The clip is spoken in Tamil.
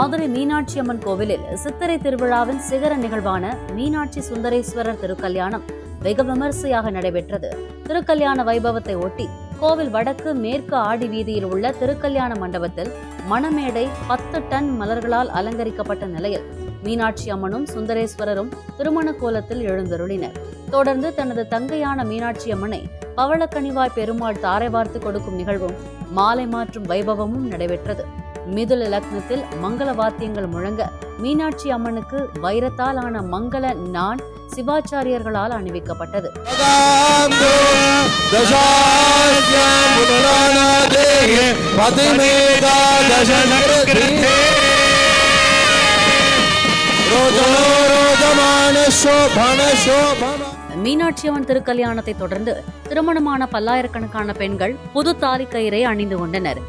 மதுரை மீனாட்சி அம்மன் கோவிலில் சித்திரை திருவிழாவின் சிகர நிகழ்வான மீனாட்சி சுந்தரேஸ்வரர் திருக்கல்யாணம் வெகு விமரிசையாக நடைபெற்றது. திருக்கல்யாண வைபவத்தை ஒட்டி கோவில் வடக்கு மேற்கு ஆடி வீதியில் உள்ள திருக்கல்யாண மண்டபத்தில் மணமேடை 10 டன் மலர்களால் அலங்கரிக்கப்பட்ட நிலையில் மீனாட்சி அம்மனும் சுந்தரேஸ்வரரும் திருமண கோலத்தில் எழுந்தருளினர். தொடர்ந்து தனது தங்கையான மீனாட்சி அம்மனை பவளக்கனிவாய் பெருமாள் தாரை வார்த்து கொடுக்கும் நிகழ்வும் மாலை மாற்றும் வைபவமும் நடைபெற்றது. மிதுல லக்னத்தில் மங்கள வாத்தியங்கள் முழங்க மீனாட்சி அம்மனுக்கு வைரத்தால் ஆன மங்கள நான் சிவாச்சாரியர்களால் அணிவிக்கப்பட்டது. மீனாட்சி அம்மன் திருக்கல்யாணத்தை தொடர்ந்து திருமணமான பல்லாயிரக்கணக்கான பெண்கள் புது தாலி கயிறை அணிந்து கொண்டனர்.